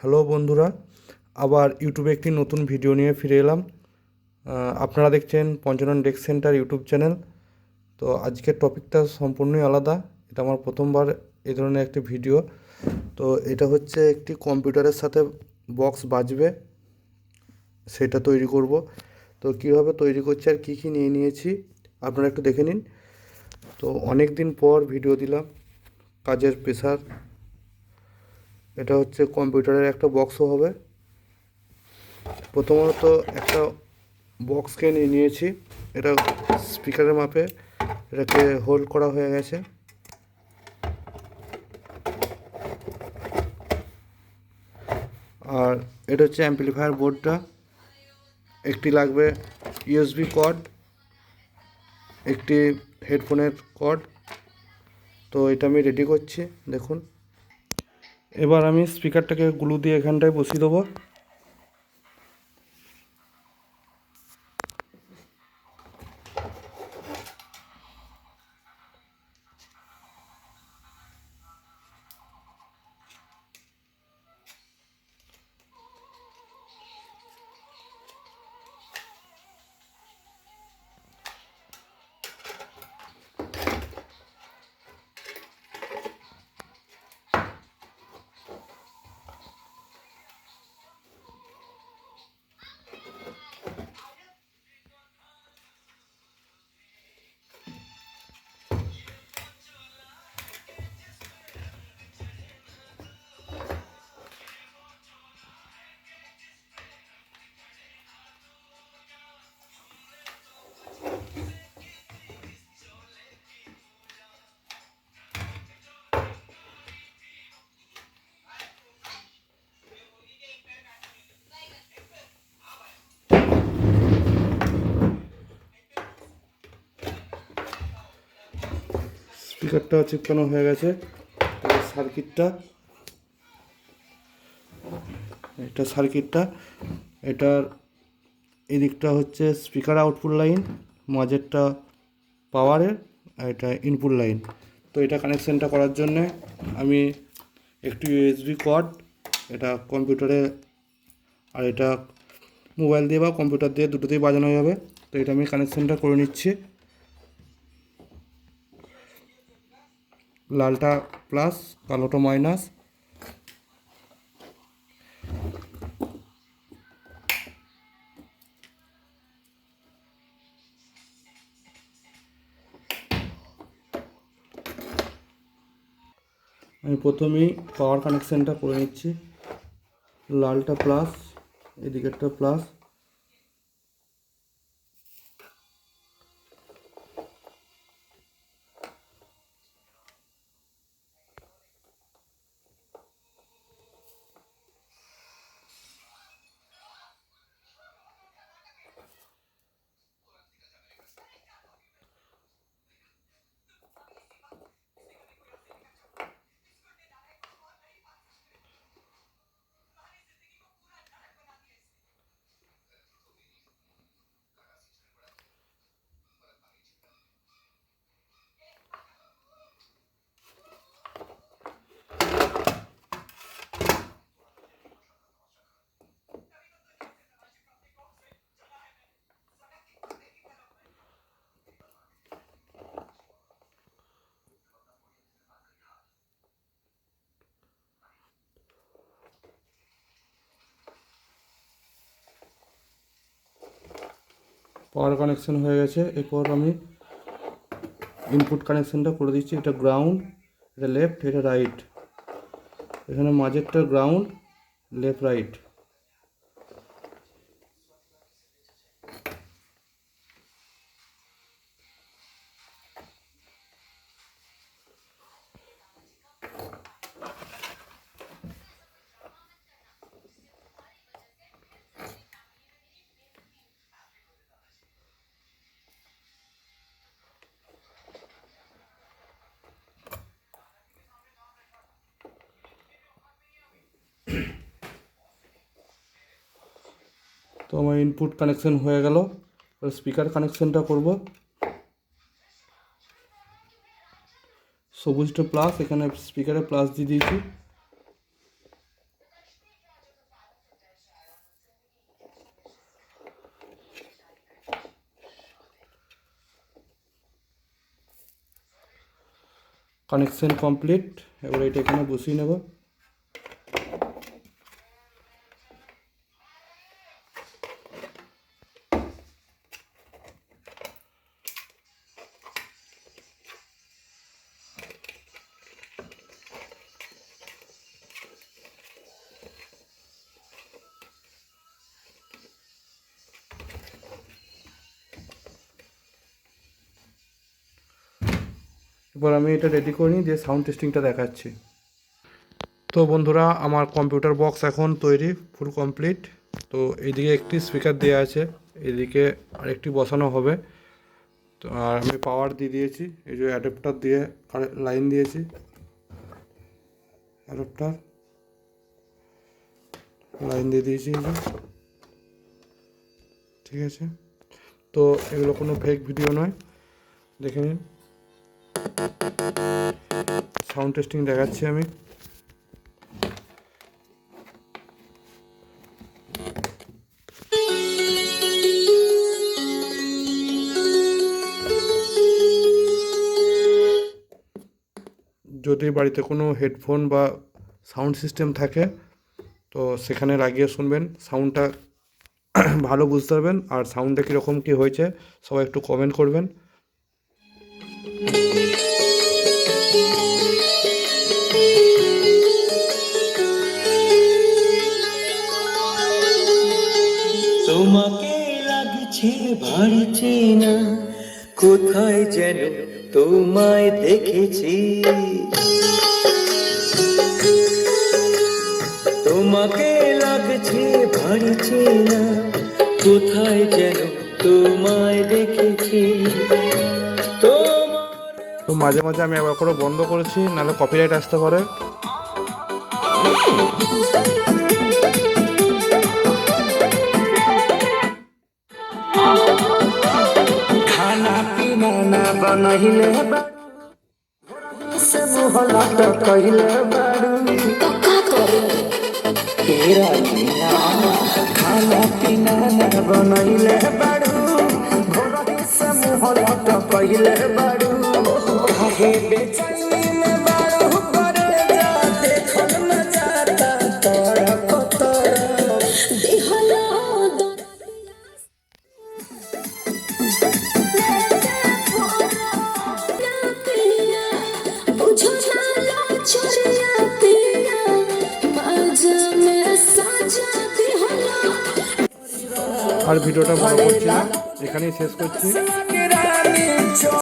Hello বন্ধুরা, আবার ইউটিউবে একটি নতুন ভিডিও নিয়ে ফিরে এলাম। আপনারা দেখছেন Panchanan desk centre YouTube channel. তো আজকের টপিকটা সম্পূর্ণই আলাদা। এটা আমার প্রথমবার এই ধরনের একটি ভিডিও। তো এটা হচ্ছে একটি কম্পিউটারের সাথে বক্স বাজবে, সেটা তৈরি করব। তো কীভাবে তৈরি করছি আর কী কী নিয়ে নিয়েছি আপনারা একটু দেখে নিন। তো অনেক দিন পর ভিডিও দিলাম, কাজের প্রেশার। এটা হচ্ছে কম্পিউটারের একটা বক্সও হবে। প্রথমত একটা বক্সকে নিয়ে নিয়েছি, এটা স্পিকারের মাপে এটাকে হোল্ড করা হয়ে গেছে। আর এটা হচ্ছে অ্যাম্পলিফায়ার বোর্ডটা, একটি লাগবে ইউএসবি কর্ড, একটি হেডফোনের কর্ড। তো এটা আমি রেডি করছি, দেখুন। এবার আমি স্পিকারটাকে গ্লু দিয়ে এখানটায় বসিয়ে দেবো। স্পিকারটা চিপকানো হয়ে গেছে। সার্কিটটা, এটার এদিকটা হচ্ছে স্পিকার আউটপুট লাইন, মাঝেরটা পাওয়ারের, আর এটা ইনপুট লাইন। তো এটা কানেকশানটা করার জন্যে আমি একটি ইউএসবি কর্ড, এটা কম্পিউটারে আর এটা মোবাইল দিয়ে বা কম্পিউটার দিয়ে দুটোতেই বাজানো যাবে। তো এটা আমি কানেকশানটা করে নিচ্ছি। লালটা প্লাস, কালোটা মাইনাস। আমি প্রথমেই পাওয়ার কানেকশানটা করে নিচ্ছি। লালটা প্লাস, এদিকেরটা প্লাস। পাওয়ার কানেকশান হয়ে গেছে। এরপর আমি ইনপুট কানেকশানটা করে দিচ্ছি। এটা গ্রাউন্ড, এটা লেফট, এটা রাইট। এখানে মাঝেরটা গ্রাউন্ড, লেফট রাইট। তো আমার ইনপুট কানেকশান হয়ে গেল। এবার স্পিকার কানেকশানটা করব। সবুজটা প্লাস, এখানে স্পিকারে প্লাস দিয়ে দিয়েছি। Connection complete. এবার এটা এখানে বসিয়ে নেব। এবার আমি এটা রেডি করে নিই, যে সাউন্ড টেস্টিংটা দেখাচ্ছি। তো বন্ধুরা, আমার কম্পিউটার বক্স এখন তৈরি, ফুল কমপ্লিট। তো এইদিকে একটি স্পিকার দেওয়া আছে, এদিকে আরেকটি বসানো হবে। তো আর আমি পাওয়ার দিয়ে দিয়েছি, এই যে অ্যাডাপ্টার দিয়ে লাইন দিয়েছি, অ্যাডাপ্টার লাইন দিয়ে দিয়েছি এই যে। ঠিক আছে, তো এগুলো কোনো ফেক ভিডিও নয়, দেখে নিন। সাউন্ড টেস্টিং দেখাচ্ছি আমি। যদি বাড়িতে কোনো হেডফোন বা সাউন্ড সিস্টেম থাকে তো সেখানে লাগিয়ে শুনবেন, সাউন্ডটা ভালো বুঝতে পারবেন। আর সাউন্ডটা কীরকম কী হয়েছে সবাই একটু কমেন্ট করবেন। তোমাকে লাগছে ভারী চেনা, কোথায় যেন তোমায় দেখেছি। তোমাকে লাগছে ভারী চেনা, কোথায় যেন তোমায় দেখেছি। তো মাঝে মাঝে আমি একবার করে বন্ধ করেছি, নাহলে কপিরাইট আসতে পারে। खाना पीना ना बनहिले से मुहला तो कहिले बारू तेरा बिना। खाना पीना ना बनहिले बारू, भोर से मुहला तो कहिले बारू। काहे बेचैनी में बारू करे जा, देखल न जाता तोरा कतरा दिहला। আর ভিডিওটা বড় করছি না, এখানেই শেষ করছি।